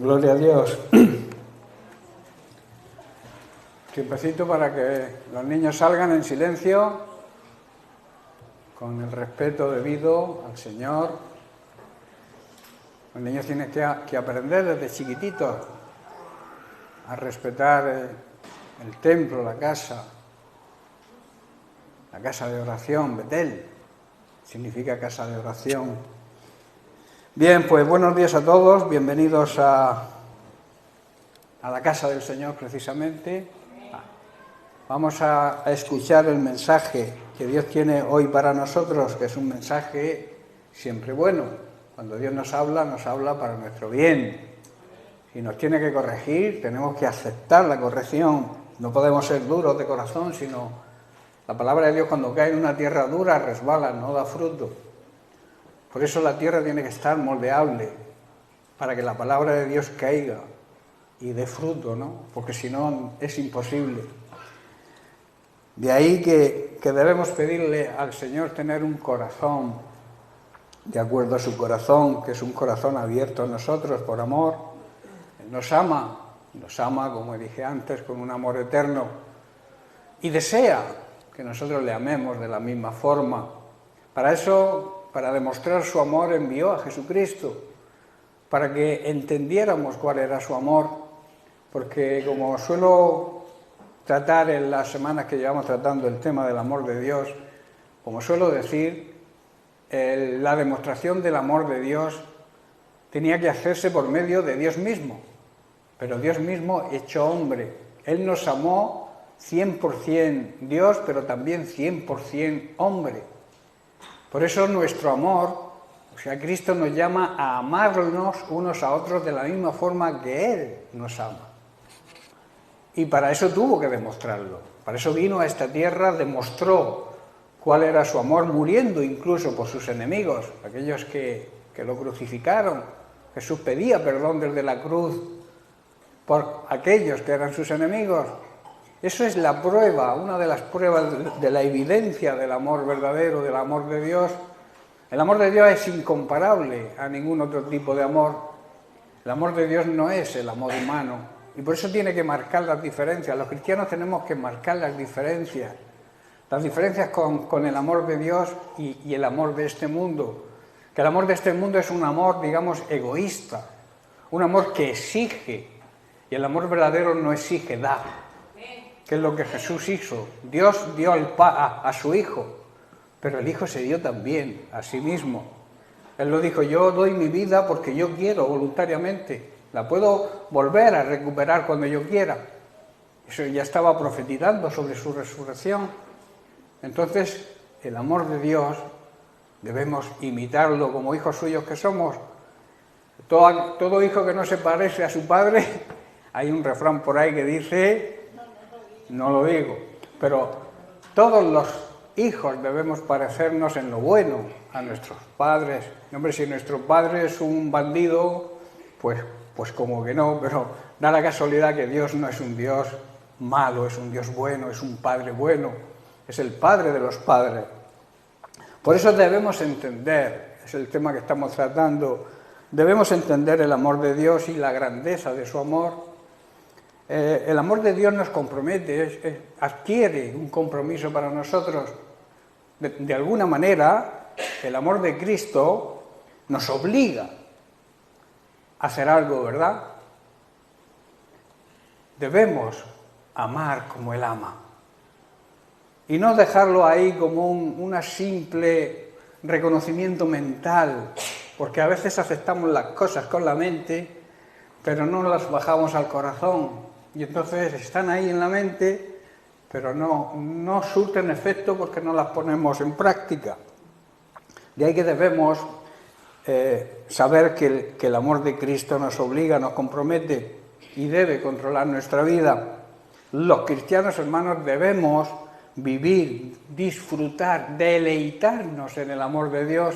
Gloria a Dios. Tiempecito para que los niños salgan en silencio, con el respeto debido al Señor. Los niños tienen que aprender desde chiquititos a respetar el templo, la casa de oración, Betel, significa casa de oración. Bien, pues buenos días a todos, bienvenidos a la casa del Señor precisamente. Vamos a escuchar el mensaje que Dios tiene hoy para nosotros, que es un mensaje siempre bueno. Cuando Dios nos habla para nuestro bien. Si nos tiene que corregir, tenemos que aceptar la corrección. No podemos ser duros de corazón, sino la palabra de Dios cuando cae en una tierra dura resbala, no da fruto. Por eso la tierra tiene que estar moldeable, para que la palabra de Dios caiga y dé fruto, ¿no? Porque si no es imposible. De ahí que debemos pedirle al Señor tener un corazón de acuerdo a su corazón, que es un corazón abierto a nosotros por amor. Él nos ama, como dije antes, con un amor eterno y desea que nosotros le amemos de la misma forma. Para eso, para demostrar su amor, envió a Jesucristo, para que entendiéramos cuál era su amor, porque como suelo tratar en las semanas que llevamos tratando el tema del amor de Dios, como suelo decir, la demostración del amor de Dios tenía que hacerse por medio de Dios mismo, pero Dios mismo hecho hombre. Él nos amó 100% Dios, pero también 100% hombre. Por eso nuestro amor, o sea, Cristo nos llama a amarnos unos a otros de la misma forma que Él nos ama. Y para eso tuvo que demostrarlo. Para eso vino a esta tierra, demostró cuál era su amor, muriendo incluso por sus enemigos, aquellos que lo crucificaron. Jesús pedía perdón desde la cruz por aquellos que eran sus enemigos. Eso es la prueba, una de las pruebas de la evidencia del amor verdadero, del amor de Dios. El amor de Dios es incomparable a ningún otro tipo de amor. El amor de Dios no es el amor humano. Y por eso tiene que marcar las diferencias. Los cristianos tenemos que marcar las diferencias con el amor de Dios y el amor de este mundo. Que el amor de este mundo es un amor, digamos, egoísta, un amor que exige, y el amor verdadero no exige, da, que es lo que Jesús hizo. Dios dio a su Hijo, pero el Hijo se dio también a sí mismo. Él lo dijo: yo doy mi vida porque yo quiero voluntariamente. La puedo volver a recuperar cuando yo quiera. Eso ya estaba profetizando sobre su resurrección. Entonces, el amor de Dios debemos imitarlo como hijos suyos que somos. Todo hijo que no se parece a su padre, hay un refrán por ahí que dice, no lo digo, pero todos los hijos debemos parecernos en lo bueno a nuestros padres. Hombre, si nuestro padre es un bandido, pues como que no, pero da la casualidad que Dios no es un Dios malo, es un Dios bueno, es un Padre bueno, es el Padre de los padres. Por eso debemos entender, es el tema que estamos tratando, debemos entender el amor de Dios y la grandeza de su amor. El amor de Dios nos compromete, adquiere un compromiso para nosotros. De alguna manera, el amor de Cristo nos obliga hacer algo, ¿verdad? Debemos amar como Él ama y no dejarlo ahí como un simple reconocimiento mental, porque a veces aceptamos las cosas con la mente, pero no las bajamos al corazón, y entonces están ahí en la mente, pero no surten efecto porque no las ponemos en práctica. De ahí que debemos saber que el amor de Cristo nos obliga, nos compromete y debe controlar nuestra vida. Los cristianos, hermanos, debemos vivir, disfrutar, deleitarnos en el amor de Dios,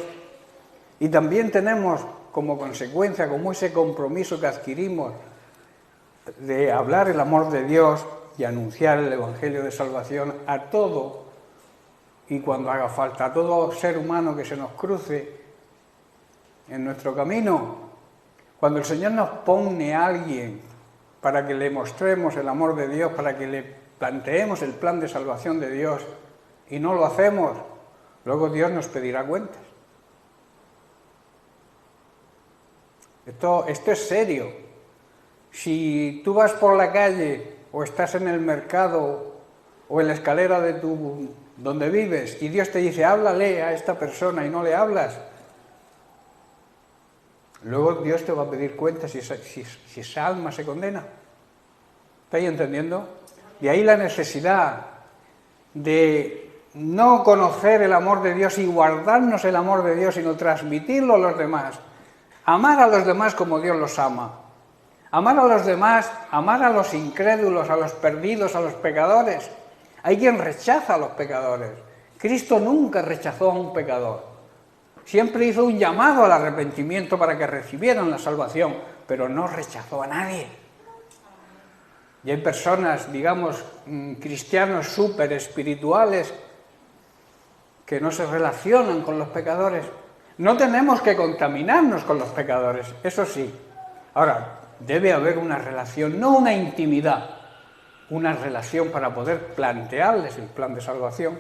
y también tenemos como consecuencia, como ese compromiso que adquirimos de hablar el amor de Dios y anunciar el Evangelio de salvación a todo y cuando haga falta, a todo ser humano que se nos cruce en nuestro camino, Cuando el Señor nos pone a alguien para que le mostremos el amor de Dios, para que le planteemos el plan de salvación de Dios y no lo hacemos, luego Dios nos pedirá cuentas. Esto es serio. Si tú vas por la calle o estás en el mercado o en la escalera de donde vives y Dios te dice, háblale a esta persona y no le hablas, luego Dios te va a pedir cuentas si esa alma se condena. ¿Estáis entendiendo? De ahí la necesidad de no conocer el amor de Dios y guardarnos el amor de Dios, sino transmitirlo a los demás. Amar a los demás como Dios los ama. Amar a los demás, amar a los incrédulos, a los perdidos, a los pecadores. Hay quien rechaza a los pecadores. Cristo nunca rechazó a un pecador. Siempre hizo un llamado al arrepentimiento para que recibieran la salvación, pero no rechazó a nadie. Y hay personas, digamos, cristianos súper espirituales que no se relacionan con los pecadores. No tenemos que contaminarnos con los pecadores, eso sí. Ahora, debe haber una relación, no una intimidad, una relación para poder plantearles el plan de salvación.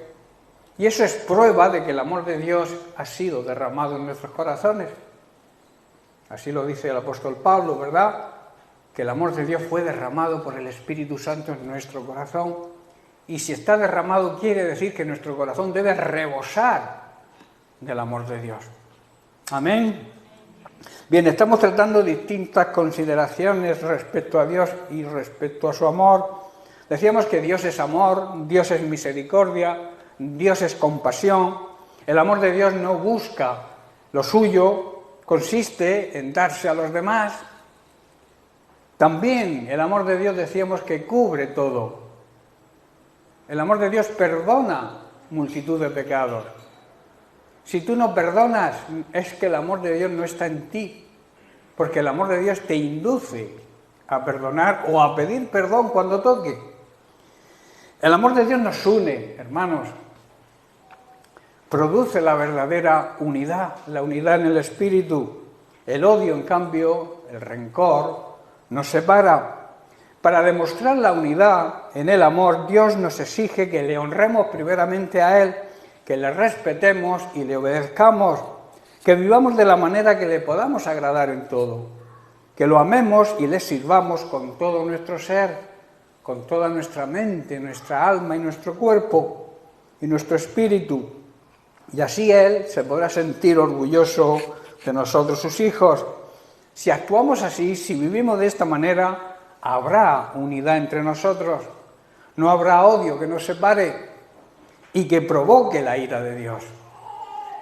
Y eso es prueba de que el amor de Dios ha sido derramado en nuestros corazones. Así lo dice el apóstol Pablo, ¿verdad? Que el amor de Dios fue derramado por el Espíritu Santo en nuestro corazón. Y si está derramado quiere decir que nuestro corazón debe rebosar del amor de Dios. Amén. Bien, estamos tratando distintas consideraciones respecto a Dios y respecto a su amor. Decíamos que Dios es amor, Dios es misericordia, Dios es compasión. El amor de Dios no busca lo suyo, consiste en darse a los demás. También el amor de Dios decíamos que cubre todo. El amor de Dios perdona multitud de pecados. Si tú no perdonas, es que el amor de Dios no está en ti, porque el amor de Dios te induce a perdonar o a pedir perdón cuando toque. El amor de Dios nos une, hermanos. Produce la verdadera unidad, la unidad en el espíritu. El odio, en cambio, el rencor, nos separa. Para demostrar la unidad en el amor, Dios nos exige que le honremos primeramente a Él, que le respetemos y le obedezcamos, que vivamos de la manera que le podamos agradar en todo, que lo amemos y le sirvamos con todo nuestro ser, con toda nuestra mente, nuestra alma y nuestro cuerpo y nuestro espíritu. Y así Él se podrá sentir orgulloso de nosotros, sus hijos. Si actuamos así, si vivimos de esta manera, habrá unidad entre nosotros, no habrá odio que nos separe y que provoque la ira de Dios.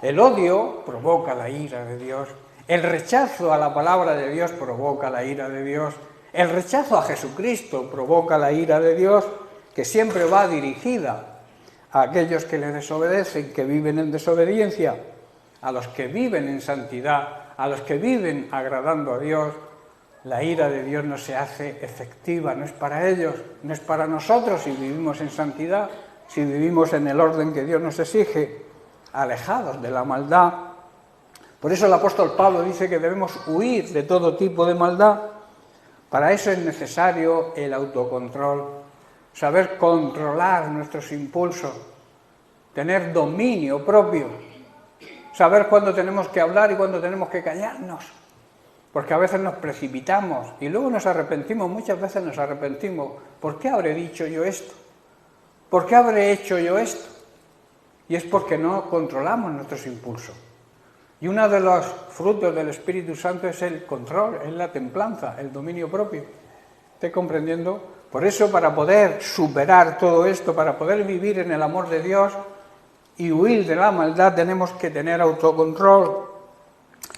El odio provoca la ira de Dios. El rechazo a la palabra de Dios provoca la ira de Dios. El rechazo a Jesucristo provoca la ira de Dios, que siempre va dirigida a aquellos que le desobedecen, que viven en desobediencia, a los que viven en santidad, a los que viven agradando a Dios. La ira de Dios no se hace efectiva, no es para ellos, no es para nosotros si vivimos en santidad, si vivimos en el orden que Dios nos exige, alejados de la maldad. Por eso el apóstol Pablo dice que debemos huir de todo tipo de maldad. Para eso es necesario el autocontrol, saber controlar nuestros impulsos, tener dominio propio, saber cuándo tenemos que hablar y cuándo tenemos que callarnos, porque a veces nos precipitamos y luego nos arrepentimos, muchas veces nos arrepentimos. ¿Por qué habré dicho yo esto? ¿Por qué habré hecho yo esto? Y es porque no controlamos nuestros impulsos. Y uno de los frutos del Espíritu Santo es el control, es la templanza, el dominio propio. ¿Estáis comprendiendo? Por eso, para poder superar todo esto, para poder vivir en el amor de Dios y huir de la maldad, tenemos que tener autocontrol.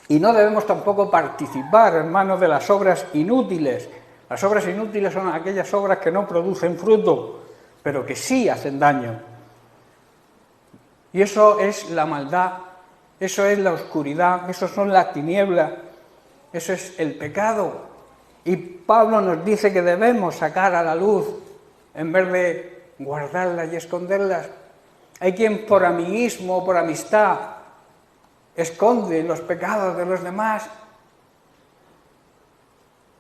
Y no debemos tampoco participar, hermanos, de las obras inútiles. Las obras inútiles son aquellas obras que no producen fruto, pero que sí hacen daño. Y eso es la maldad, eso es la oscuridad, eso son las tinieblas, eso es el pecado. Y Pablo nos dice que debemos sacar a la luz en vez de guardarlas y esconderlas. Hay quien por amiguismo o por amistad esconde los pecados de los demás.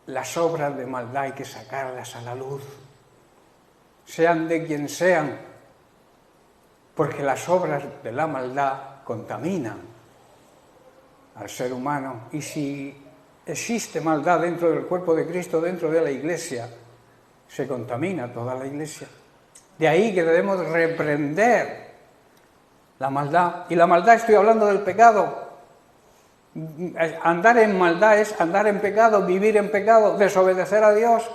las obras de maldad hay que sacarlas a la luz, sean de quien sean, porque las obras de la maldad contaminan al ser humano. Y si existe maldad dentro del cuerpo de Cristo, dentro de la Iglesia, se contamina toda la Iglesia. De ahí que debemos reprender la maldad. Y la maldad, estoy hablando del pecado. Andar en maldad es andar en pecado, vivir en pecado, desobedecer a Dios.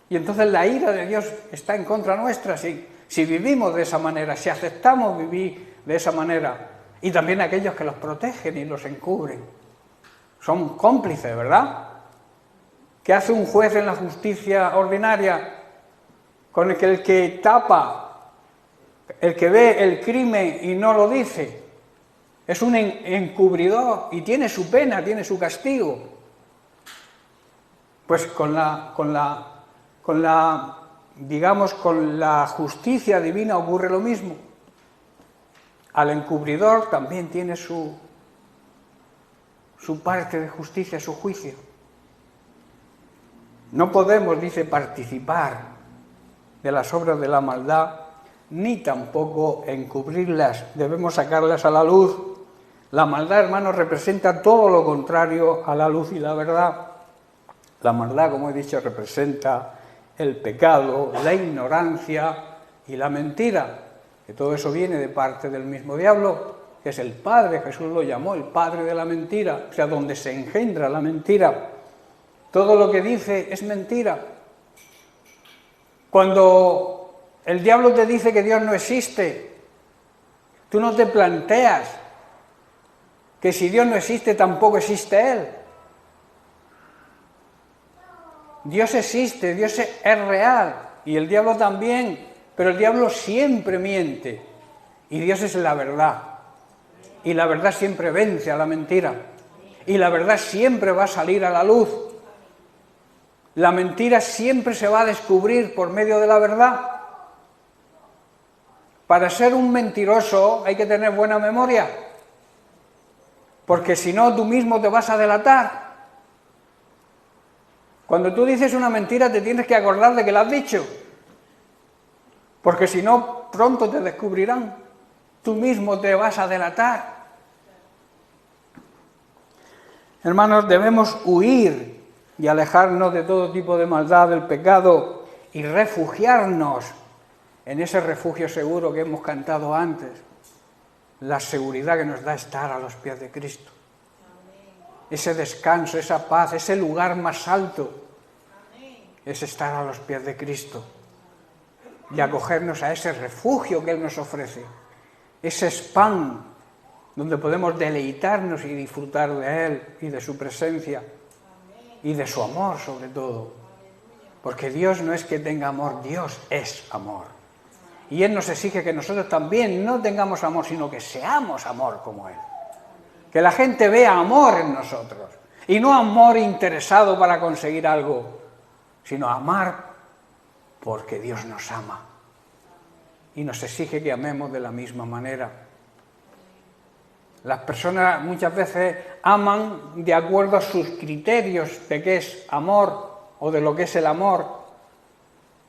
Y entonces la ira de Dios está en contra nuestra si vivimos de esa manera, si aceptamos vivir de esa manera. Y también aquellos que los protegen y los encubren. Son cómplices, ¿verdad? ¿Qué hace un juez en la justicia ordinaria con el que tapa, el que ve el crimen y no lo dice? Es un encubridor y tiene su pena, tiene su castigo. Pues con la justicia divina ocurre lo mismo. Al encubridor también tiene su parte de justicia, su juicio. No podemos, dice, participar de las obras de la maldad, ni tampoco encubrirlas. Debemos sacarlas a la luz. La maldad, hermanos, representa todo lo contrario a la luz y la verdad. La maldad, como he dicho, representa el pecado, la ignorancia y la mentira, que todo eso viene de parte del mismo diablo, que es el padre. Jesús lo llamó el padre de la mentira, o sea, donde se engendra la mentira. Todo lo que dice es mentira. Cuando el diablo te dice que Dios no existe, tú no te planteas que si Dios no existe, tampoco existe Él. Dios existe, Dios es real, y el diablo también, pero el diablo siempre miente, y Dios es la verdad, y la verdad siempre vence a la mentira, y la verdad siempre va a salir a la luz. La mentira siempre se va a descubrir por medio de la verdad. Para ser un mentiroso hay que tener buena memoria, porque si no, tú mismo te vas a delatar. Cuando tú dices una mentira te tienes que acordar de que la has dicho, porque si no, pronto te descubrirán. Tú mismo te vas a delatar. Hermanos, debemos huir y alejarnos de todo tipo de maldad, del pecado, y refugiarnos en ese refugio seguro que hemos cantado antes, la seguridad que nos da estar a los pies de Cristo. Ese descanso, esa paz, ese lugar más alto, es estar a los pies de Cristo y acogernos a ese refugio que Él nos ofrece, ese spam donde podemos deleitarnos y disfrutar de Él y de su presencia y de su amor sobre todo, porque Dios no es que tenga amor, Dios es amor, y Él nos exige que nosotros también no tengamos amor, sino que seamos amor como Él, que la gente vea amor en nosotros, y no amor interesado para conseguir algo, sino amar porque Dios nos ama y nos exige que amemos de la misma manera. Las personas muchas veces aman de acuerdo a sus criterios de qué es amor o de lo que es el amor,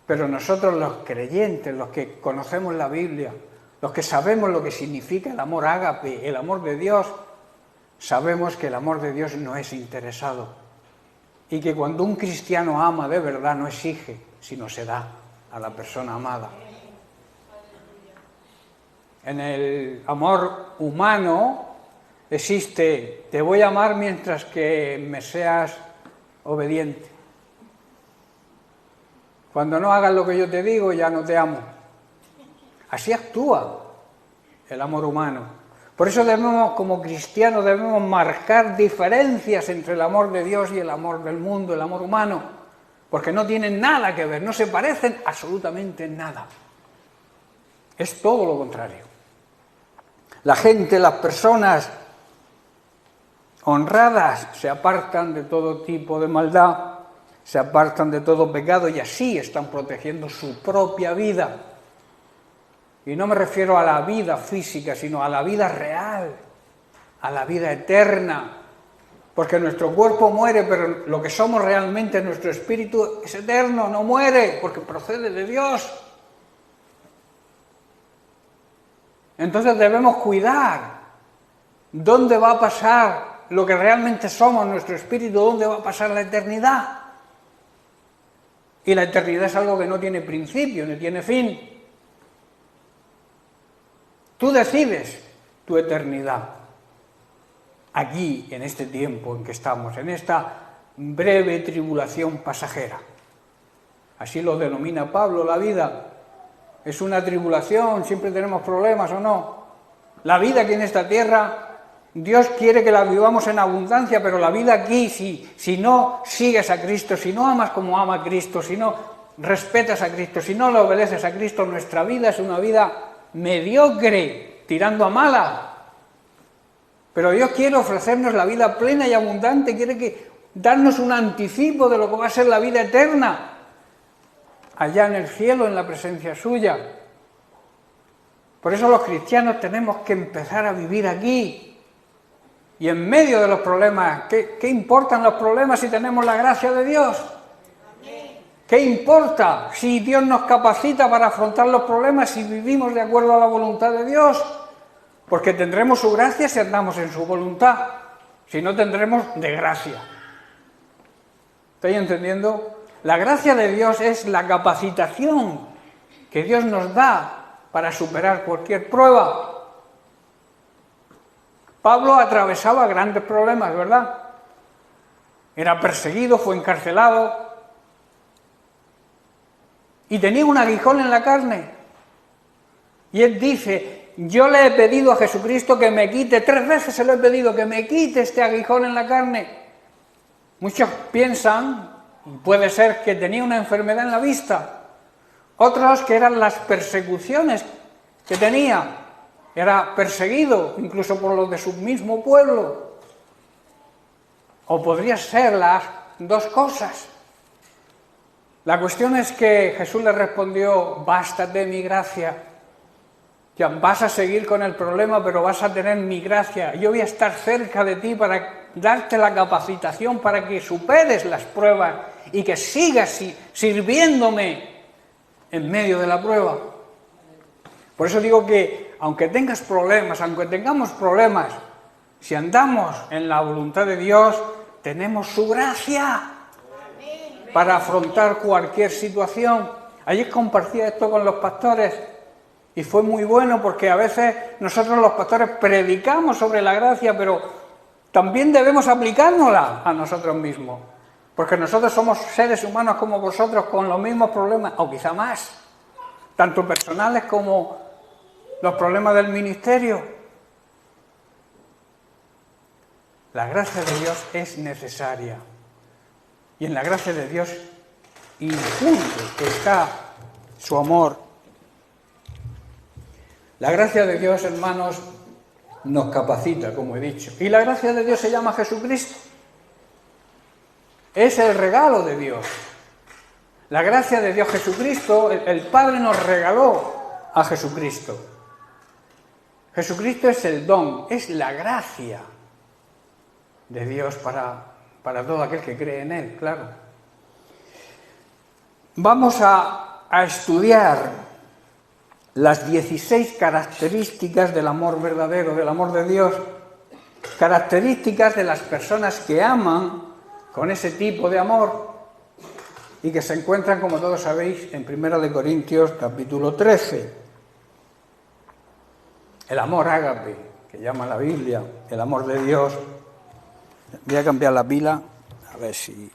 pero nosotros los creyentes, los que conocemos la Biblia, los que sabemos lo que significa el amor ágape, el amor de Dios, sabemos que el amor de Dios no es interesado. Y que cuando un cristiano ama de verdad no exige, sino se da a la persona amada. En el amor humano existe, te voy a amar mientras que me seas obediente. Cuando no hagas lo que yo te digo, ya no te amo. Así actúa el amor humano. Por eso debemos, como cristianos, debemos marcar diferencias entre el amor de Dios y el amor del mundo, el amor humano, porque no tienen nada que ver, no se parecen absolutamente en nada. Es todo lo contrario. La gente, las personas honradas se apartan de todo tipo de maldad, se apartan de todo pecado y así están protegiendo su propia vida. Y no me refiero a la vida física, sino a la vida real, a la vida eterna, Porque nuestro cuerpo muere, pero lo que somos realmente, nuestro espíritu es eterno, no muere, porque procede de Dios. Entonces debemos cuidar dónde va a pasar lo que realmente somos, nuestro espíritu, dónde va a pasar la eternidad. Y la eternidad es algo que no tiene principio, ni tiene fin. Tú decides tu eternidad aquí, en este tiempo en que estamos, en esta breve tribulación pasajera. Así lo denomina Pablo la vida. Es una tribulación, siempre tenemos problemas o no. La vida aquí en esta tierra, Dios quiere que la vivamos en abundancia, pero la vida aquí, si no sigues a Cristo, si no amas como ama a Cristo, si no respetas a Cristo, si no le obedeces a Cristo, nuestra vida es una vida mediocre, tirando a mala. Pero Dios quiere ofrecernos la vida plena y abundante, quiere darnos un anticipo de lo que va a ser la vida eterna, allá en el cielo, en la presencia suya. Por eso los cristianos tenemos que empezar a vivir aquí. Y en medio de los problemas, ¿qué importan los problemas si tenemos la gracia de Dios? ¿Qué importa si Dios nos capacita para afrontar los problemas si vivimos de acuerdo a la voluntad de Dios? Porque tendremos su gracia si andamos en su voluntad. Si no, tendremos desgracia. ¿Estáis entendiendo? La gracia de Dios es la capacitación que Dios nos da para superar cualquier prueba. Pablo atravesaba grandes problemas, ¿verdad? Era perseguido, fue encarcelado y tenía un aguijón en la carne. Y él dice: yo le he pedido a Jesucristo que me quite, 3 veces se lo he pedido, que me quite este aguijón en la carne. Muchos piensan, puede ser que tenía una enfermedad en la vista, otros que eran las persecuciones que tenía. Era perseguido incluso por los de su mismo pueblo. O podría ser las dos cosas. La cuestión es que Jesús le respondió: bástate mi gracia. Ya vas a seguir con el problema, pero vas a tener mi gracia. Yo voy a estar cerca de ti para darte la capacitación para que superes las pruebas y que sigas sirviéndome en medio de la prueba. Por eso digo que aunque tengas problemas, aunque tengamos problemas, si andamos en la voluntad de Dios, tenemos su gracia para afrontar cualquier situación. Ayer compartía esto con los pastores y fue muy bueno, porque a veces nosotros los pastores predicamos sobre la gracia, pero también debemos aplicárnosla a nosotros mismos, porque nosotros somos seres humanos como vosotros, con los mismos problemas, o quizá más, tanto personales como los problemas del ministerio. La gracia de Dios es necesaria, y en la gracia de Dios infunde está su amor. La gracia de Dios, hermanos, nos capacita, como he dicho, y la gracia de Dios se llama Jesucristo. Es el regalo de Dios. La gracia de Dios, Jesucristo, el Padre nos regaló a Jesucristo. Jesucristo es el don, es la gracia de Dios para todo aquel que cree en Él, claro. Vamos a estudiar las 16 características del amor verdadero, del amor de Dios, características de las personas que aman con ese tipo de amor y que se encuentran, como todos sabéis, en 1 Corintios capítulo 13. El amor ágape, que llama la Biblia, el amor de Dios. Voy a cambiar la pila, a ver si...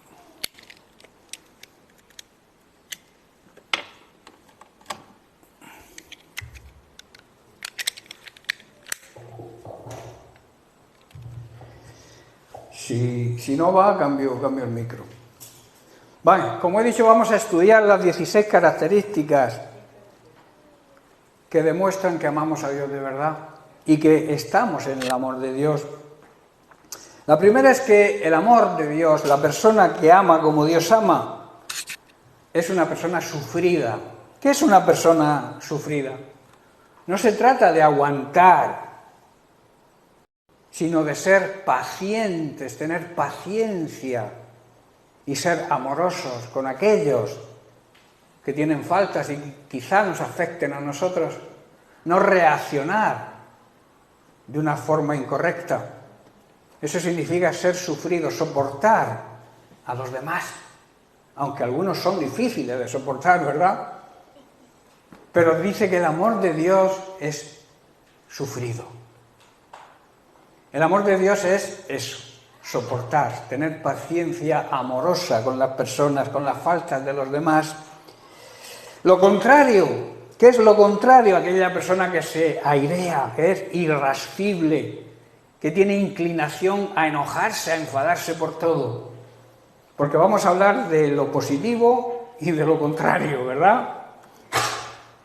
Si no va, cambio el micro. Vale, como he dicho, vamos a estudiar las 16 características que demuestran que amamos a Dios de verdad y que estamos en el amor de Dios. La primera es que el amor de Dios, la persona que ama como Dios ama, es una persona sufrida. ¿Qué es una persona sufrida? No se trata de aguantar, sino de ser pacientes, tener paciencia y ser amorosos con aquellos que tienen faltas y quizá nos afecten a nosotros, no reaccionar de una forma incorrecta. Eso significa ser sufrido, soportar a los demás, aunque algunos son difíciles de soportar, ¿verdad? Pero dice que el amor de Dios es sufrido. El amor de Dios es eso, soportar, tener paciencia amorosa con las personas, con las faltas de los demás. Lo contrario, ¿qué es lo contrario? Aquella persona que se airea, que es irascible, que tiene inclinación a enojarse, a enfadarse por todo. Porque vamos a hablar de lo positivo y de lo contrario, ¿verdad?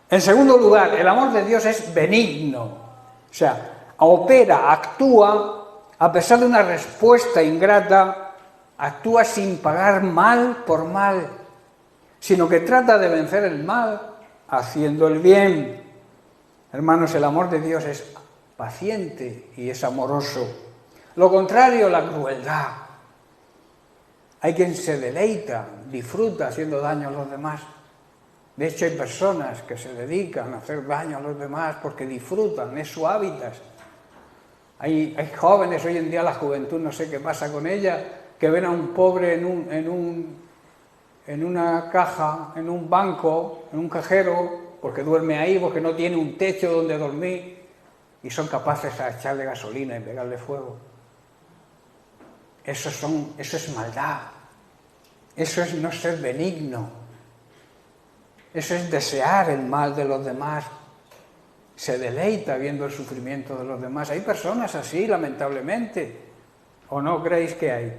En segundo lugar, el amor de Dios es benigno, o sea, opera, actúa, a pesar de una respuesta ingrata, actúa sin pagar mal por mal, sino que trata de vencer el mal haciendo el bien. Hermanos, el amor de Dios es paciente y es amoroso. Lo contrario, la crueldad. Hay quien se deleita, disfruta haciendo daño a los demás. De hecho, hay personas que se dedican a hacer daño a los demás porque disfrutan, es su hábitat. Hay jóvenes, hoy en día la juventud, no sé qué pasa con ella, que ven a un pobre en una caja, en un banco, en un cajero, porque duerme ahí, porque no tiene un techo donde dormir, y son capaces de echarle gasolina y pegarle fuego. Eso es maldad. Eso es no ser benigno. Eso es desear el mal de los demás. Se deleita viendo el sufrimiento de los demás. Hay personas así, lamentablemente. ¿O no creéis que hay?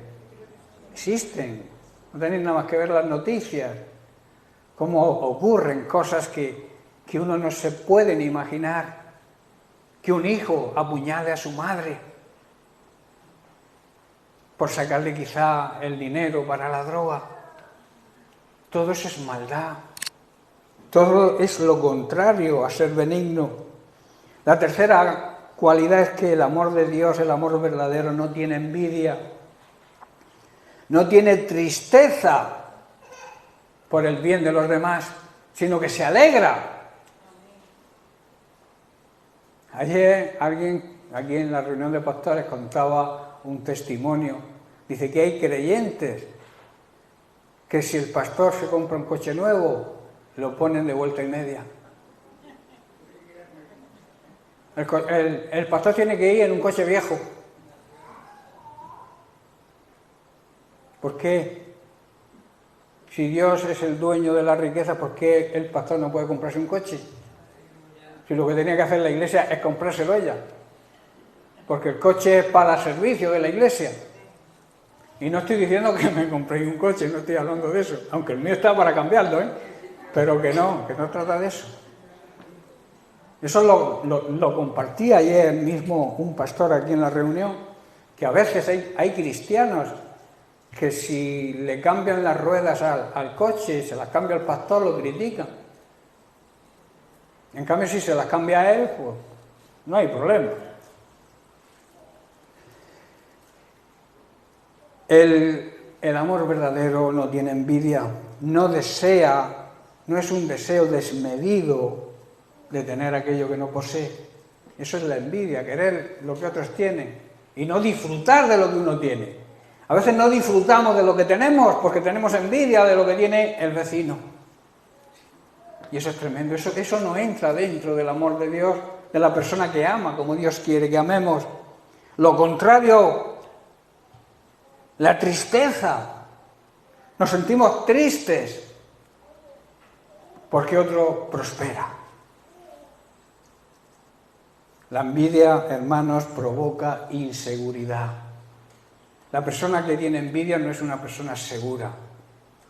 Existen. No tenéis nada más que ver las noticias. Cómo ocurren cosas que uno no se puede ni imaginar. Que un hijo apuñale a su madre por sacarle quizá el dinero para la droga. Todo eso es maldad. Todo es lo contrario a ser benigno. La tercera cualidad es que el amor de Dios, el amor verdadero, no tiene envidia, no tiene tristeza por el bien de los demás, sino que se alegra. Ayer alguien aquí en la reunión de pastores contaba un testimonio. Dice que hay creyentes que si el pastor se compra un coche nuevo, lo ponen de vuelta y media. El pastor tiene que ir en un coche viejo. ¿Por qué? Si Dios es el dueño de la riqueza, ¿por qué el pastor no puede comprarse un coche? Si lo que tenía que hacer la iglesia es comprárselo ella. Porque el coche es para servicio de la iglesia. Y no estoy diciendo que me compréis un coche, no estoy hablando de eso. Aunque el mío está para cambiarlo, pero que no trata de eso. Eso lo compartía ayer mismo un pastor aquí en la reunión, que a veces hay cristianos que si le cambian las ruedas al coche y se las cambia el pastor, lo critican. En cambio, si se las cambia a él, pues no hay problema. El amor verdadero no tiene envidia, no desea, no es un deseo desmedido de tener aquello que no posee. Eso es la envidia, querer lo que otros tienen y no disfrutar de lo que uno tiene. A veces no disfrutamos de lo que tenemos porque tenemos envidia de lo que tiene el vecino. Y eso es tremendo, eso no entra dentro del amor de Dios, de la persona que ama como Dios quiere que amemos. Lo contrario, la tristeza. Nos sentimos tristes porque otro prospera. La envidia, hermanos, provoca inseguridad. La persona que tiene envidia no es una persona segura,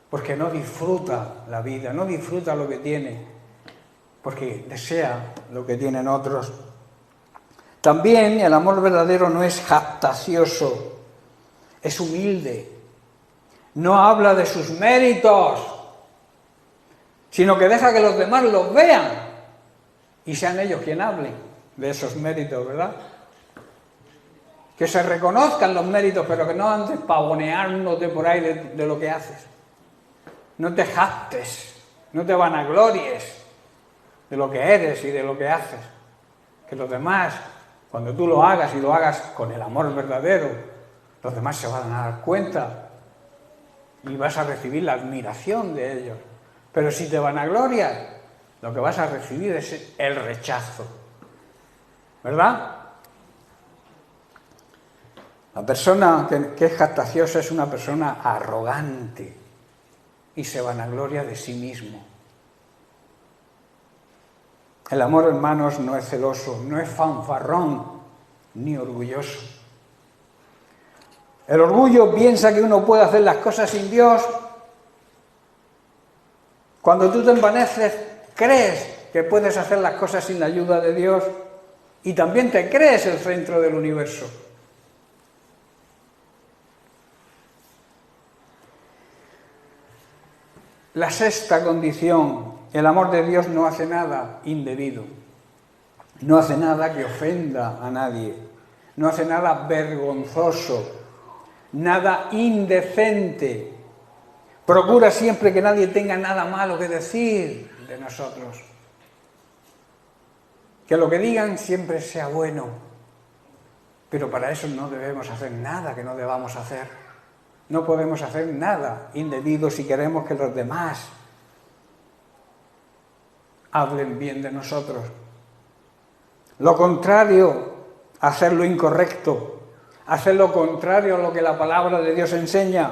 porque no disfruta la vida, no disfruta lo que tiene, porque desea lo que tienen otros. También el amor verdadero no es jactancioso, es humilde. No habla de sus méritos, sino que deja que los demás los vean y sean ellos quienes hablen de esos méritos, ¿verdad? que se reconozcan los méritos, pero que no andes pavoneándote por ahí de lo que haces. No te jactes, no te vanaglories de lo que eres y de lo que haces. Que los demás, cuando tú lo hagas y lo hagas con el amor verdadero, los demás se van a dar cuenta y vas a recibir la admiración de ellos. Pero si te vanaglorias, lo que vas a recibir es el rechazo. ¿Verdad? La persona que es jactaciosa es una persona arrogante y se vanagloria de sí mismo. El amor, hermanos, no es celoso, no es fanfarrón ni orgulloso. El orgullo piensa que uno puede hacer las cosas sin Dios. Cuando tú te envaneces, crees que puedes hacer las cosas sin la ayuda de Dios y también te crees el centro del universo. La sexta condición, el amor de Dios no hace nada indebido, no hace nada que ofenda a nadie, no hace nada vergonzoso, nada indecente. Procura siempre que nadie tenga nada malo que decir de nosotros. Que lo que digan siempre sea bueno, pero para eso no debemos hacer nada que no debamos hacer. No podemos hacer nada indebido si queremos que los demás hablen bien de nosotros. Lo contrario, hacer lo incorrecto, hacer lo contrario a lo que la palabra de Dios enseña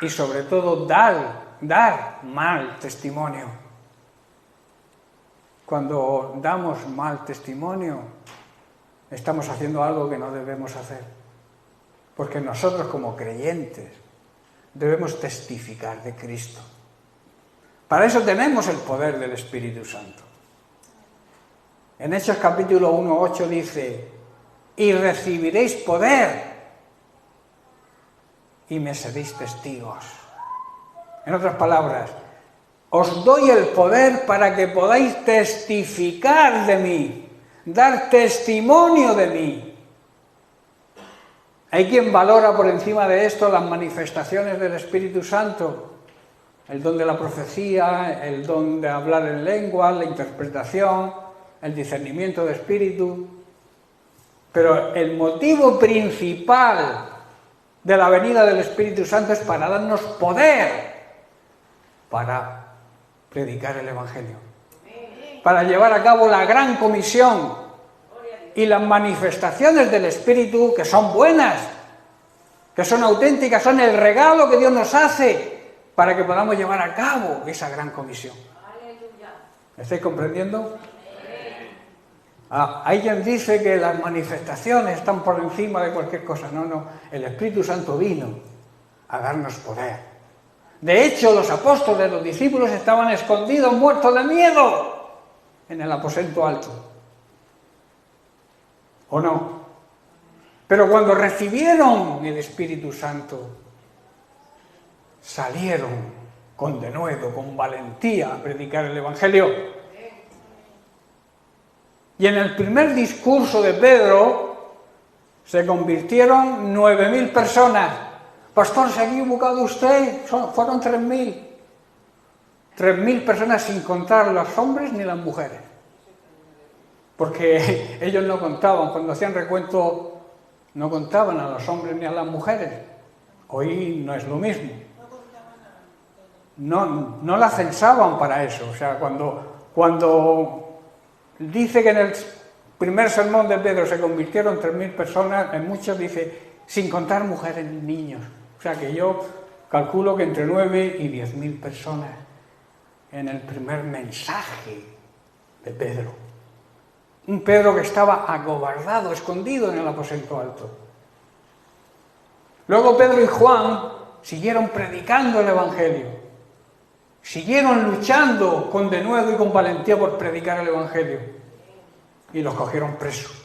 y sobre todo dar mal testimonio. Cuando damos mal testimonio, estamos haciendo algo que no debemos hacer. Porque nosotros como creyentes debemos testificar de Cristo. Para eso tenemos el poder del Espíritu Santo. En Hechos capítulo 1:8 dice, y recibiréis poder y me seréis testigos. En otras palabras, os doy el poder para que podáis testificar de mí, dar testimonio de mí. Hay quien valora por encima de esto las manifestaciones del Espíritu Santo, el don de la profecía, el don de hablar en lengua, la interpretación, el discernimiento de espíritu. Pero el motivo principal de la venida del Espíritu Santo es para darnos poder para predicar el Evangelio, para llevar a cabo la gran comisión. Y las manifestaciones del Espíritu, que son buenas, que son auténticas, son el regalo que Dios nos hace para que podamos llevar a cabo esa gran comisión. ¿Me estáis comprendiendo? Hay quien dice que las manifestaciones están por encima de cualquier cosa. No, el Espíritu Santo vino a darnos poder. De hecho, los apóstoles, los discípulos estaban escondidos, muertos de miedo, en el aposento alto. ¿O no? Pero cuando recibieron el Espíritu Santo, salieron con denuedo, con valentía a predicar el Evangelio. Y en el primer discurso de Pedro se convirtieron 9.000 personas. Pastor, ¿se ha equivocado usted? Fueron 3.000. 3.000 personas sin contar los hombres ni las mujeres. Porque ellos no contaban, cuando hacían recuento, no contaban a los hombres ni a las mujeres. Hoy no es lo mismo. No la censaban para eso. O sea, cuando dice que en el primer sermón de Pedro se convirtieron 3.000 personas, en muchos dice, sin contar mujeres ni niños. O sea que yo calculo que entre 9 y 10.000 personas en el primer mensaje de Pedro. Un Pedro que estaba acobardado, escondido en el aposento alto. Luego Pedro y Juan siguieron predicando el Evangelio. Siguieron luchando con denuedo y con valentía por predicar el Evangelio. Y los cogieron presos.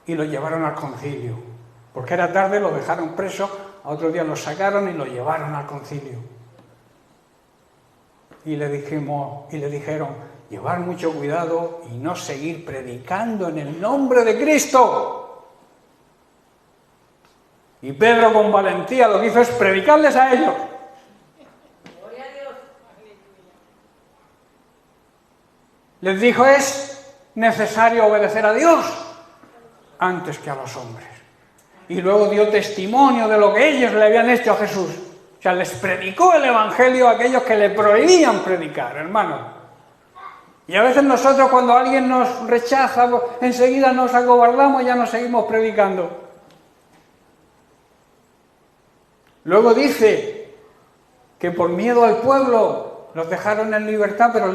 Y los llevaron al concilio. Porque era tarde, los dejaron presos, a otro día los sacaron y los llevaron al concilio. y le dijeron, llevar mucho cuidado y no seguir predicando en el nombre de Cristo. Y Pedro con valentía lo que hizo es predicarles a ellos. Gloria a Dios. Les dijo, es necesario obedecer a Dios antes que a los hombres. Y luego dio testimonio de lo que ellos le habían hecho a Jesús. O sea, les predicó el Evangelio a aquellos que le prohibían predicar, hermano. Y a veces nosotros cuando alguien nos rechaza, enseguida nos acobardamos y ya no seguimos predicando. Luego dice que por miedo al pueblo los dejaron en libertad, pero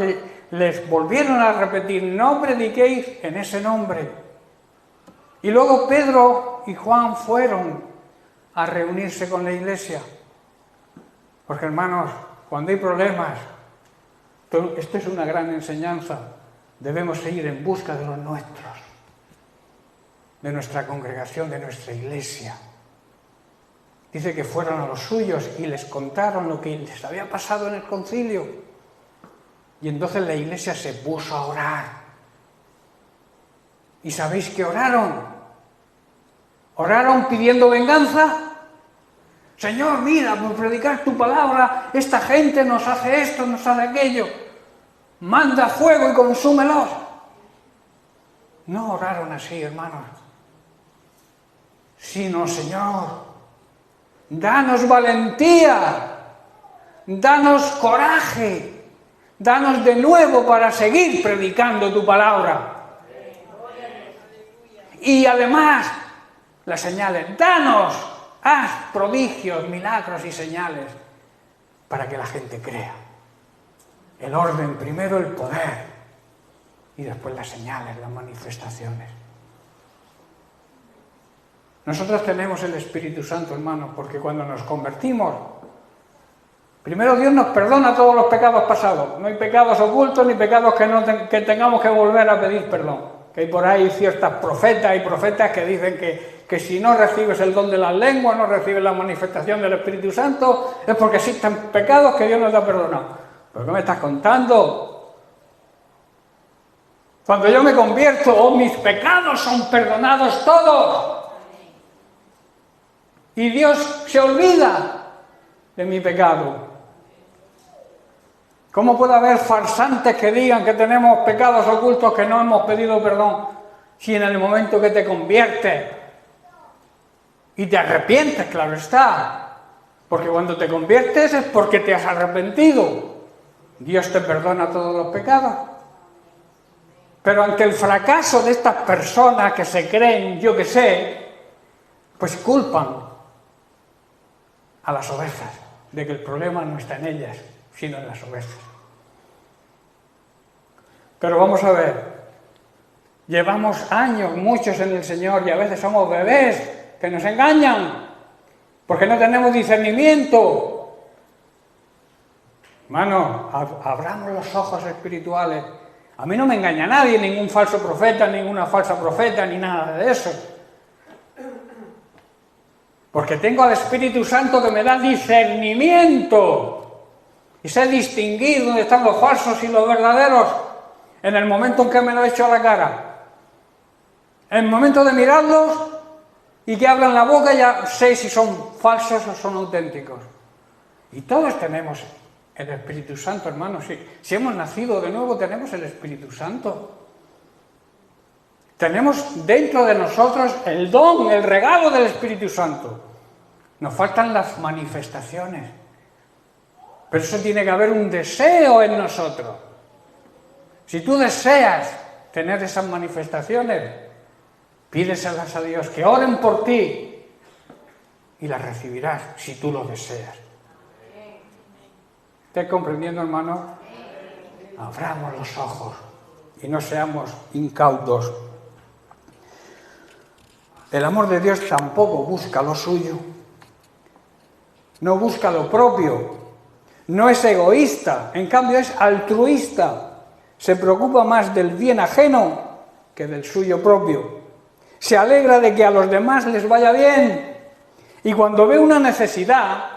les volvieron a repetir, no prediquéis en ese nombre. Y luego Pedro y Juan fueron a reunirse con la iglesia. Porque hermanos, cuando hay problemas, esto es una gran enseñanza, debemos seguir en busca de los nuestros, de nuestra congregación, de nuestra iglesia. Dice que fueron a los suyos y les contaron lo que les había pasado en el concilio. Y entonces la iglesia se puso a orar. ¿Y sabéis qué oraron? Oraron pidiendo venganza. Señor, mira, por predicar tu palabra, esta gente nos hace esto, nos hace aquello. Manda fuego y consúmelos. No oraron así, hermanos. Sino, Señor, danos valentía, danos coraje, danos de nuevo para seguir predicando tu palabra. Y además, las señales, haz prodigios, milagros y señales para que la gente crea. El orden, primero el poder y después las señales, las manifestaciones. Nosotros tenemos el Espíritu Santo, hermanos, porque cuando nos convertimos, primero Dios nos perdona todos los pecados pasados. No hay pecados ocultos ni pecados que tengamos que volver a pedir perdón. Que hay por ahí ciertas profetas y profetas que dicen que si no recibes el don de las lenguas, no recibes la manifestación del Espíritu Santo, es porque existen pecados que Dios nos ha perdonado. ¿Pero qué me estás contando? Cuando yo me convierto, mis pecados son perdonados todos. Y Dios se olvida de mi pecado. ¿Cómo puede haber farsantes que digan que tenemos pecados ocultos que no hemos pedido perdón? Si en el momento que te conviertes y te arrepientes, claro está. Porque cuando te conviertes es porque te has arrepentido. Dios te perdona todos los pecados. Pero ante el fracaso de estas personas que se creen, yo qué sé, pues culpan a las ovejas de que el problema no está en ellas, sino en las ovejas. Pero vamos a ver, llevamos años, muchos en el Señor, y a veces somos bebés que nos engañan, porque no tenemos discernimiento. Hermano, abramos los ojos espirituales. A mí no me engaña nadie, ningún falso profeta, ninguna falsa profeta, ni nada de eso. Porque tengo al Espíritu Santo que me da discernimiento. Y sé distinguir dónde están los falsos y los verdaderos en el momento en que me lo echo a la cara. En el momento de mirarlos y que abran la boca ya sé si son falsos o son auténticos. Y todos tenemos el Espíritu Santo, hermanos. Si hemos nacido de nuevo, tenemos el Espíritu Santo. Tenemos dentro de nosotros el don, el regalo del Espíritu Santo. Nos faltan las manifestaciones. Pero eso tiene que haber un deseo en nosotros. Si tú deseas tener esas manifestaciones, pídeselas a Dios, que oren por ti y las recibirás si tú lo deseas. ¿Estás comprendiendo, hermano? Abramos los ojos y no seamos incautos. El amor de Dios tampoco busca lo suyo, no busca lo propio, no es egoísta, en cambio es altruista, se preocupa más del bien ajeno que del suyo propio, se alegra de que a los demás les vaya bien y cuando ve una necesidad,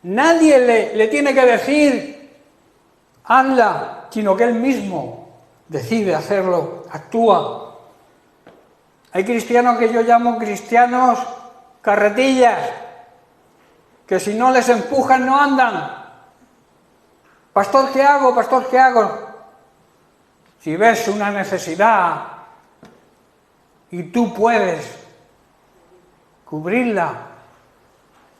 nadie le tiene que decir hazla, sino que Él mismo decide hacerlo, actúa. Hay cristianos que yo llamo cristianos carretillas, que si no les empujan no andan. Pastor, ¿qué hago? Pastor, ¿qué hago? Si ves una necesidad y tú puedes cubrirla,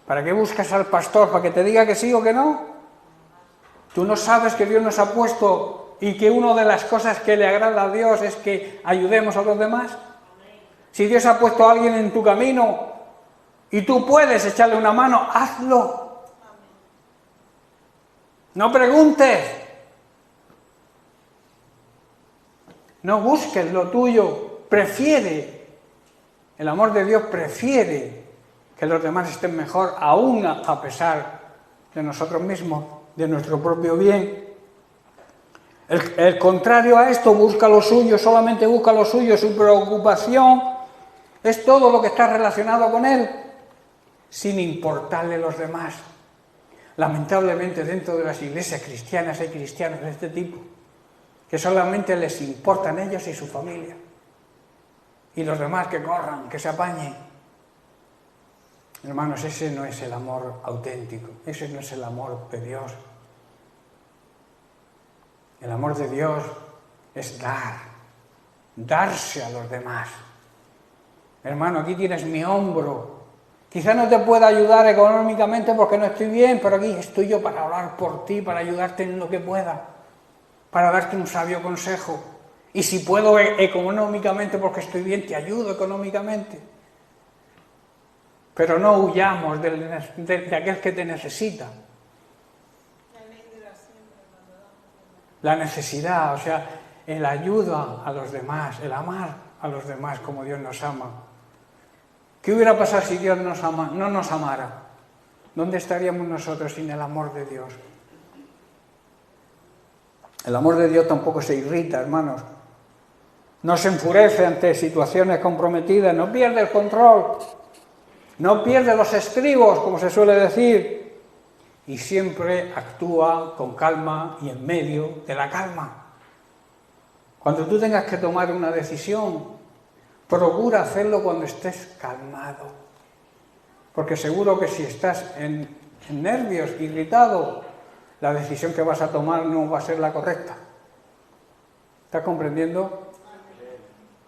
¿para qué buscas al pastor? ¿Para que te diga que sí o que no? ¿Tú no sabes que Dios nos ha puesto y que una de las cosas que le agrada a Dios es que ayudemos a los demás? Si Dios ha puesto a alguien en tu camino y tú puedes echarle una mano, hazlo. No preguntes. No busques lo tuyo. Prefiere. El amor de Dios prefiere que los demás estén mejor, aún a pesar de nosotros mismos, de nuestro propio bien. El contrario a esto, busca lo suyo, solamente busca lo suyo, su preocupación es todo lo que está relacionado con él, sin importarle los demás. Lamentablemente dentro de las iglesias cristianas hay cristianos de este tipo, que solamente les importan ellos y su familia, y los demás que corran, que se apañen. Hermanos, ese no es el amor auténtico, ese no es el amor de Dios. El amor de Dios es darse a los demás. Hermano, aquí tienes mi hombro. Quizá no te pueda ayudar económicamente porque no estoy bien, pero aquí estoy yo para orar por ti, para ayudarte en lo que pueda, para darte un sabio consejo. Y si puedo económicamente porque estoy bien, te ayudo económicamente. Pero no huyamos de aquel que te necesita. La necesidad, o sea, el ayuda a los demás, el amar a los demás como Dios nos ama. ¿Qué hubiera pasado si Dios no nos amara? ¿Dónde estaríamos nosotros sin el amor de Dios? El amor de Dios tampoco se irrita, hermanos. No se enfurece ante situaciones comprometidas, no pierde el control, no pierde los estribos, como se suele decir, y siempre actúa con calma y en medio de la calma. Cuando tú tengas que tomar una decisión, procura hacerlo cuando estés calmado, porque seguro que si estás en nervios, irritado, la decisión que vas a tomar no va a ser la correcta. ¿Estás comprendiendo?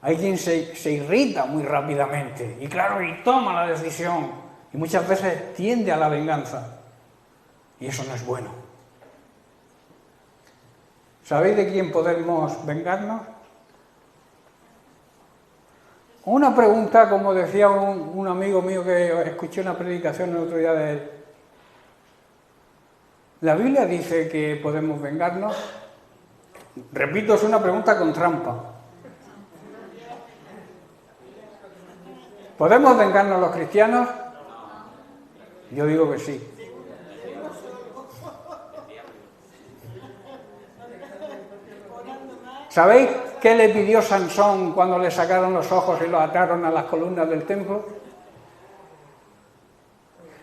Hay quien se irrita muy rápidamente y claro, y toma la decisión y muchas veces tiende a la venganza y eso no es bueno. ¿Sabéis de quién podemos vengarnos? Una pregunta, como decía un amigo mío que escuché una predicación el otro día de él. ¿La Biblia dice que podemos vengarnos? Repito, es una pregunta con trampa. ¿Podemos vengarnos los cristianos? Yo digo que sí. ¿Sabéis qué le pidió Sansón cuando le sacaron los ojos y lo ataron a las columnas del templo?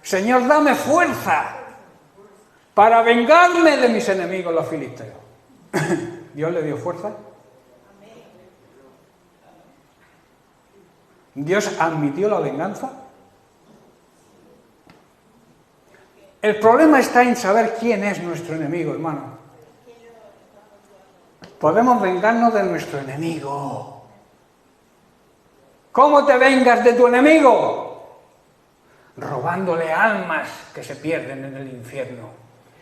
Señor, dame fuerza para vengarme de mis enemigos los filisteos. ¿Dios le dio fuerza? ¿Dios admitió la venganza? El problema está en saber quién es nuestro enemigo, hermano. Podemos vengarnos de nuestro enemigo. ¿Cómo te vengas de tu enemigo? Robándole almas que se pierden en el infierno.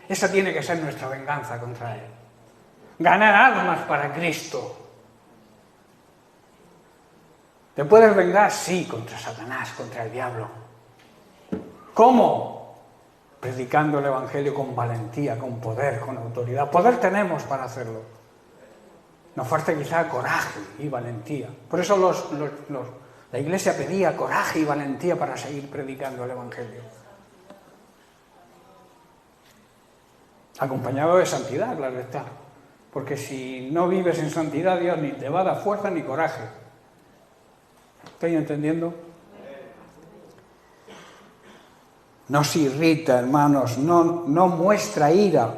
Esa tiene que ser nuestra venganza contra él. Ganar almas para Cristo. ¿Te puedes vengar? Sí, contra Satanás, contra el diablo. ¿Cómo? Predicando el Evangelio con valentía, con poder, con autoridad. Poder tenemos para hacerlo. Nos falta quizá coraje y valentía. Por eso la Iglesia pedía coraje y valentía para seguir predicando el Evangelio. Acompañado de santidad, claro está. Porque si no vives en santidad, Dios ni te va a dar fuerza ni coraje. ¿Estoy entendiendo? No se irrita, hermanos, no muestra ira.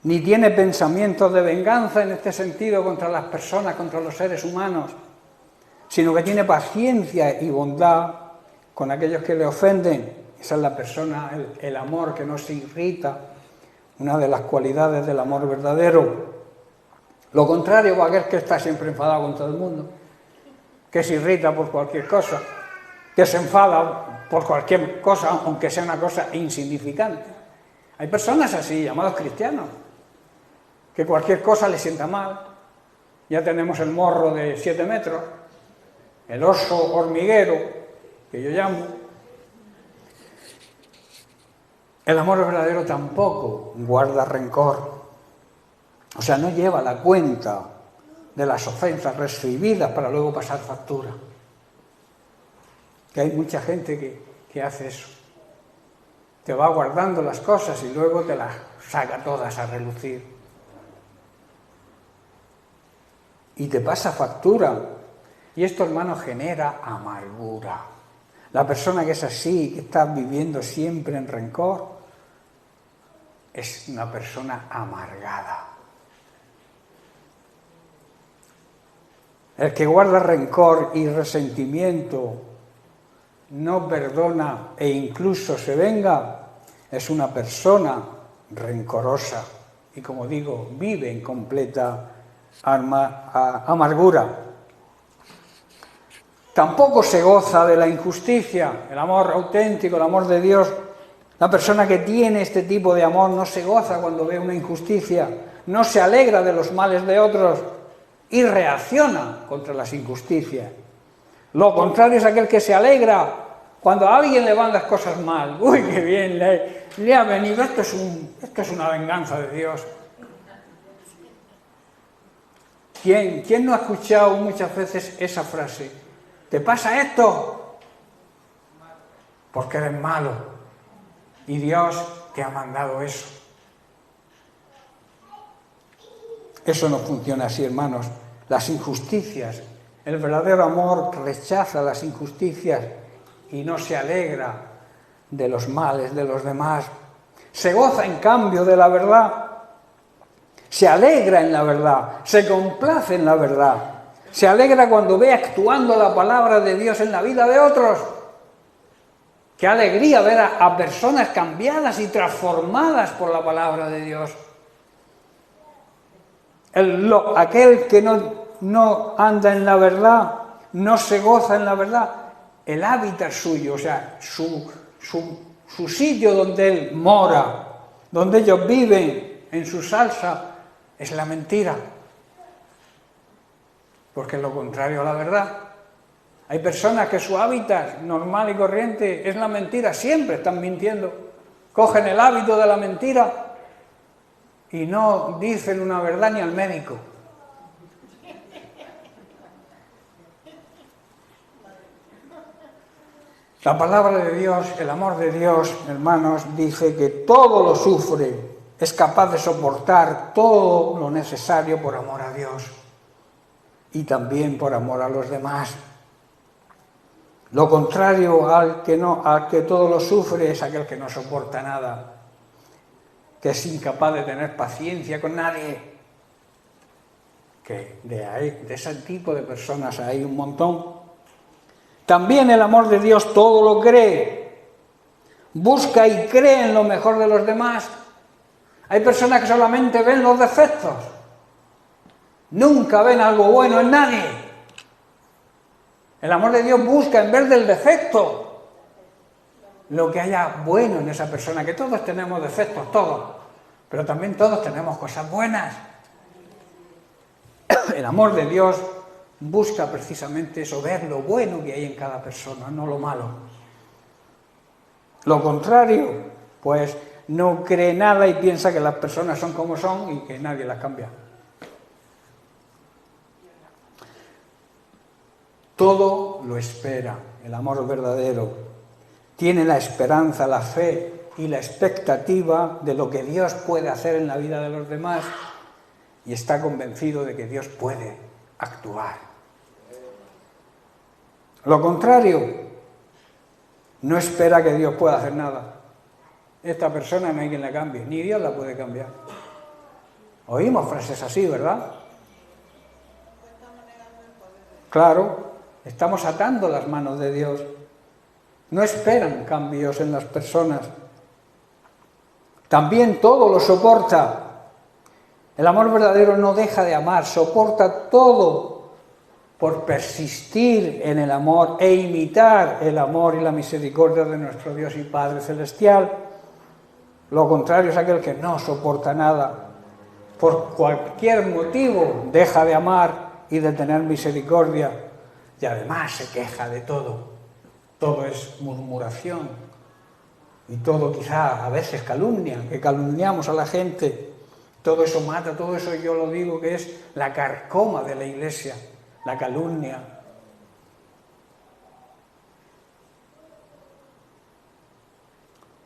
ni tiene pensamientos de venganza en este sentido contra las personas, contra los seres humanos, sino que tiene paciencia y bondad con aquellos que le ofenden. Esa es la persona, el amor que no se irrita, una de las cualidades del amor verdadero. Lo contrario va a aquel que está siempre enfadado con todo el mundo, que se irrita por cualquier cosa, que se enfada por cualquier cosa, aunque sea una cosa insignificante. Hay personas así, llamados cristianos, que cualquier cosa les sienta mal. Ya tenemos el morro de 7 metros, el oso hormiguero, que yo llamo. El amor verdadero tampoco guarda rencor. O sea, no lleva la cuenta de las ofensas recibidas para luego pasar factura. Que hay mucha gente que hace eso. Te va guardando las cosas y luego te las saca todas a relucir. Y te pasa factura. Y esto, hermano, genera amargura. La persona que es así, que está viviendo siempre en rencor, es una persona amargada. El que guarda rencor y resentimiento, no perdona e incluso se venga, es una persona rencorosa y, como digo, vive en completa amargura. Tampoco se goza de la injusticia, el amor auténtico, el amor de Dios. La persona que tiene este tipo de amor no se goza cuando ve una injusticia, no se alegra de los males de otros y reacciona contra las injusticias. Lo contrario es aquel que se alegra cuando a alguien le van las cosas mal. ¡Uy, qué bien le ha venido! Esto es una venganza de Dios. ¿Quién no ha escuchado muchas veces esa frase? ¿Te pasa esto? Porque eres malo. Y Dios te ha mandado eso. Eso no funciona así, hermanos. Las injusticias, el verdadero amor rechaza las injusticias y no se alegra de los males de los demás. Se goza, en cambio, de la verdad. Se alegra en la verdad, se complace en la verdad. Se alegra cuando ve actuando la palabra de Dios en la vida de otros. Qué alegría ver a personas cambiadas y transformadas por la palabra de Dios. Aquel que no anda en la verdad, no se goza en la verdad, el hábitat suyo, o sea, su sitio donde él mora, donde ellos viven, en su salsa, es la mentira. Porque es lo contrario a la verdad. Hay personas que su hábitat normal y corriente es la mentira, siempre están mintiendo. Cogen el hábito de la mentira y no dicen una verdad ni al médico. La palabra de Dios, el amor de Dios, hermanos, dice que todo lo sufre, es capaz de soportar todo lo necesario por amor a Dios y también por amor a los demás. Lo contrario al que todo lo sufre es aquel que no soporta nada, que es incapaz de tener paciencia con nadie. Que de ese tipo de personas hay un montón. También el amor de Dios todo lo cree, busca y cree en lo mejor de los demás. Hay personas que solamente ven los defectos, nunca ven algo bueno en nadie. El amor de Dios busca, en vez del defecto, lo que haya bueno en esa persona, que todos tenemos defectos, todos, pero también todos tenemos cosas buenas. El amor de Dios busca precisamente eso, ver lo bueno que hay en cada persona, no lo malo. Lo contrario, pues no cree nada y piensa que las personas son como son y que nadie las cambia. Todo lo espera, el amor verdadero. Tiene la esperanza, la fe y la expectativa de lo que Dios puede hacer en la vida de los demás y está convencido de que Dios puede actuar. Lo contrario, no espera que Dios pueda hacer nada. Esta persona no hay quien la cambie, ni Dios la puede cambiar. Oímos frases así, ¿verdad? Claro, estamos atando las manos de Dios. No esperan cambios en las personas. También todo lo soporta. El amor verdadero no deja de amar, soporta todo por persistir en el amor e imitar el amor y la misericordia de nuestro Dios y Padre Celestial. Lo contrario es aquel que no soporta nada. Por cualquier motivo deja de amar y de tener misericordia y además se queja de todo. Todo es murmuración y todo quizá a veces calumnia, que calumniamos a la gente. Todo eso mata, todo eso yo lo digo que es la carcoma de la Iglesia, la calumnia.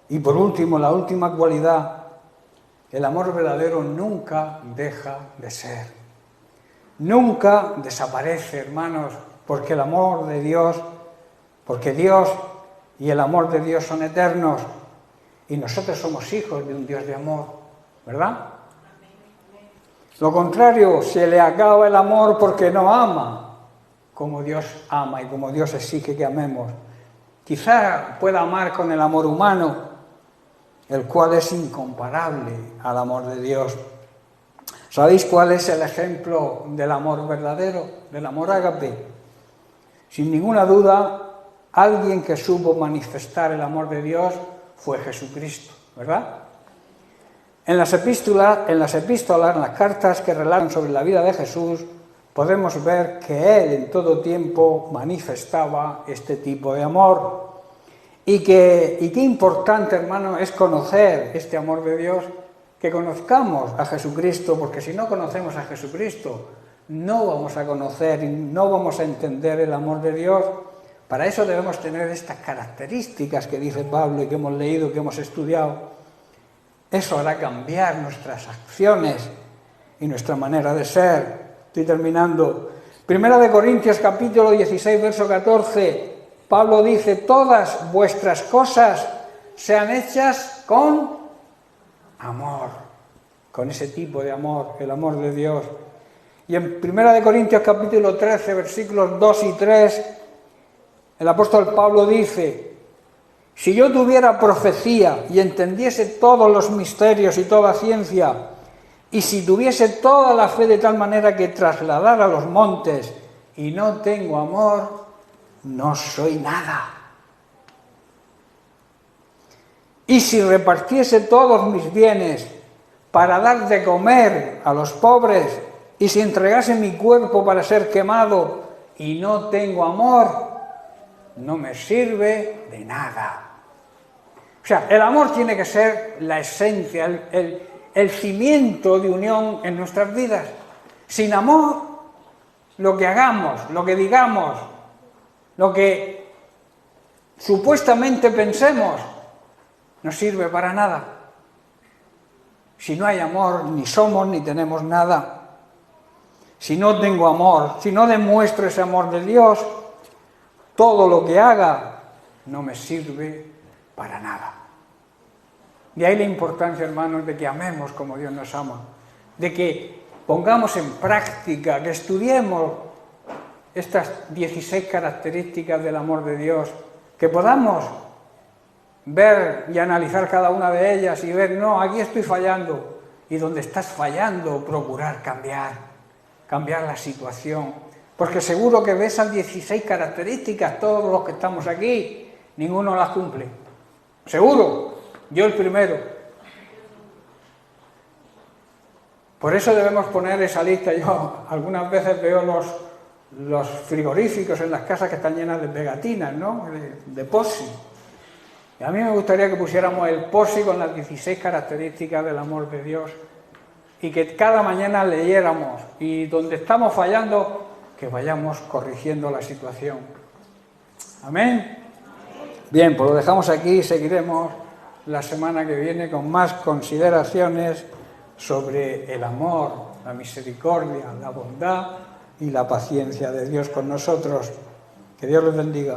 Y por último, la última cualidad, el amor verdadero nunca deja de ser. Nunca desaparece, hermanos, porque el amor de Dios, porque Dios y el amor de Dios son eternos y nosotros somos hijos de un Dios de amor, ¿verdad? Lo contrario, se le acaba el amor porque no ama como Dios ama y como Dios exige que amemos. Quizá pueda amar con el amor humano, el cual es incomparable al amor de Dios. ¿Sabéis cuál es el ejemplo del amor verdadero, del amor ágape? Sin ninguna duda, alguien que supo manifestar el amor de Dios fue Jesucristo, ¿verdad? En las epístolas, en las cartas que relatan sobre la vida de Jesús, podemos ver que Él en todo tiempo manifestaba este tipo de amor. Y qué importante, hermano, es conocer este amor de Dios, que conozcamos a Jesucristo, porque si no conocemos a Jesucristo, no vamos a conocer y no vamos a entender el amor de Dios. Para eso debemos tener estas características que dice Pablo y que hemos leído, que hemos estudiado. Eso hará cambiar nuestras acciones y nuestra manera de ser. Estoy terminando. Primera de Corintios capítulo 16, verso 14. Pablo dice, todas vuestras cosas sean hechas con amor. Con ese tipo de amor, el amor de Dios. Y en Primera de Corintios capítulo 13, versículos 2 y 3, el apóstol Pablo dice, si yo tuviera profecía y entendiese todos los misterios y toda ciencia, y si tuviese toda la fe de tal manera que trasladara los montes y no tengo amor, no soy nada. Y si repartiese todos mis bienes para dar de comer a los pobres, y si entregase mi cuerpo para ser quemado y no tengo amor, no me sirve de nada. O sea, el amor tiene que ser la esencia, el cimiento de unión en nuestras vidas. Sin amor, lo que hagamos, lo que digamos, lo que supuestamente pensemos, no sirve para nada. Si no hay amor, ni somos ni tenemos nada. Si no tengo amor, si no demuestro ese amor de Dios, todo lo que haga no me sirve para nada. De ahí la importancia, hermanos, de que amemos como Dios nos ama, de que pongamos en práctica, que estudiemos estas 16 características del amor de Dios, que podamos ver y analizar cada una de ellas y ver, no, aquí estoy fallando, y donde estás fallando, procurar cambiar la situación, porque seguro que de esas 16 características, todos los que estamos aquí, ninguno las cumple, seguro, yo el primero. Por eso debemos poner esa lista. Yo algunas veces veo los frigoríficos en las casas que están llenas de pegatinas, ¿no? De POSI. Y a mí me gustaría que pusiéramos el POSI con las 16 características del amor de Dios y que cada mañana leyéramos y donde estamos fallando, que vayamos corrigiendo la situación. ¿Amén? Bien, pues lo dejamos aquí y seguiremos la semana que viene con más consideraciones sobre el amor, la misericordia, la bondad y la paciencia de Dios con nosotros. Que Dios les bendiga.